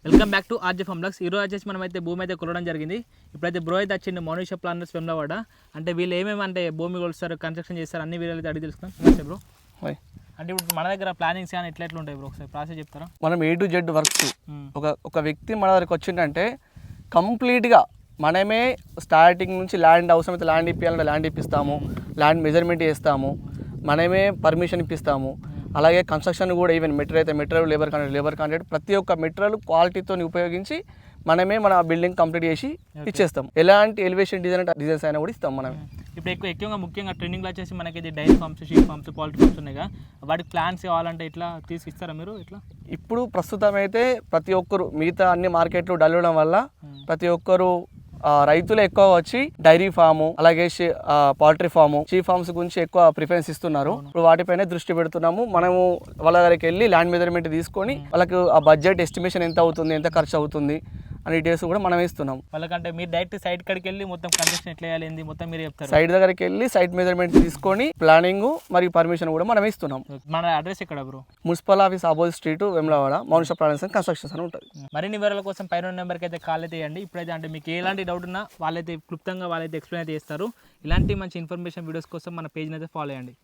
Welcome back to RJ farm blogs. ఈరోజు వచ్చేసి మనం అయితే భూమి అయితే కొలవడం జరిగింది. ఇప్పుడైతే బ్రో అయితే వచ్చింది మౌనిష ప్లానర్స్ వెమ్లవాడ. అంటే వీళ్ళు ఏమేమి అంటే భూమి కొలుస్తారు, కన్స్ట్రక్షన్ చేస్తారు, అన్ని వీళ్ళు అయితే అడిగి తెలుసుకున్నాం. నమస్తే బ్రో. అంటే ఇప్పుడు మన దగ్గర ప్లానింగ్స్ కానీ ఎట్లా ఉంటాయి బ్రో, ఒకసారి ప్రాసెస్ చెప్తారా? మనం A to Z వర్క్స్ ఒక వ్యక్తి మన దగ్గరికి వచ్చిందంటే కంప్లీట్గా మనమే స్టార్టింగ్ నుంచి ల్యాండ్ అవసరమైతే ల్యాండ్ ఇప్పించాలంటే ల్యాండ్ ఇప్పిస్తాము, ల్యాండ్ మెజర్మెంట్ చేస్తాము, మనమే పర్మిషన్ ఇప్పిస్తాము. అలాగే కన్స్ట్రక్షన్ కూడా ఈవెన్ మెటీరియల్ అయితే మెటీరియల్, లేబర్ కాంట్రాక్ట్ ప్రతి ఒక్క మెటీరియల్ క్వాలిటీతో ఉపయోగించి మనమే మన బిల్డింగ్ కంప్లీట్ చేసి ఇచ్చేస్తాం. ఎలాంటి ఎలివేషన్ డిజైన్స్ అయినా కూడా ఇస్తాం మనమే. ఇప్పుడు ఎక్కువగా ముఖ్యంగా ట్రెండింగ్లో వచ్చేసి మనకి ఇది dairy farms, sheep farms, poultry farms ఉన్నాయిగా, వాటికి ప్లాన్స్ కావాలంటే ఇట్లా తీసిస్తారా మీరు? ఇట్లా ఇప్పుడు ప్రస్తుతం అయితే ప్రతి ఒక్కరు మిగతా అన్ని మార్కెట్లు డల్లడం వల్ల ప్రతి ఒక్కరు రైతులు ఎక్కువ వచ్చి డైరీ ఫాము, అలాగే పౌల్ట్రీ ఫాము, షీప్ ఫార్మ్స్ గురించి ఎక్కువ ప్రిఫరెన్స్ ఇస్తున్నారు. ఇప్పుడు వాటిపైనే దృష్టి పెడుతున్నాము. మనము వాళ్ళ దగ్గరికి వెళ్ళి ల్యాండ్ మెజర్మెంట్ తీసుకొని వాళ్ళకు ఆ బడ్జెట్ ఎస్టిమేషన్ ఎంత అవుతుంది, ఎంత ఖర్చు అవుతుంది అని డీటెయిల్స్ కూడా మనం ఇస్తున్నాం. వాళ్ళకంటే మీరు డైరెక్ట్ సైట్ కాడికి వెళ్ళి మొత్తం కన్స్ట్రక్షన్ ఎట్లా చేయాలి మొత్తం మీరు చెప్తారు. సైట్ దగ్గరికి వెళ్ళి సైట్ మెజర్మెంట్ తీసుకొని ప్లానింగ్ మరియు పర్మిషన్ కూడా మనం ఇస్తున్నాం. మన అడ్రస్ ఎక్కడ bro? Municipal office opposite street, Vemulawada, Mounisha planners and constructions అని ఉంటుంది. మరిన్ని వివరాల కోసం పైన నెంబర్కి అయితే కాల్ అయితే చేయండి. ఇప్పుడైతే అంటే మీకు ఎలాంటి డౌట్ ఉన్నా వాళ్ళైతే క్లుప్తంగా వాళ్ళైతే ఎక్స్ప్లెయిన్ అయితే చేస్తారు. ఇలాంటి మంచి ఇన్ఫర్మేషన్ వీడియోస్ కోసం మన పేజ్ని అయితే ఫాలో చేయండి.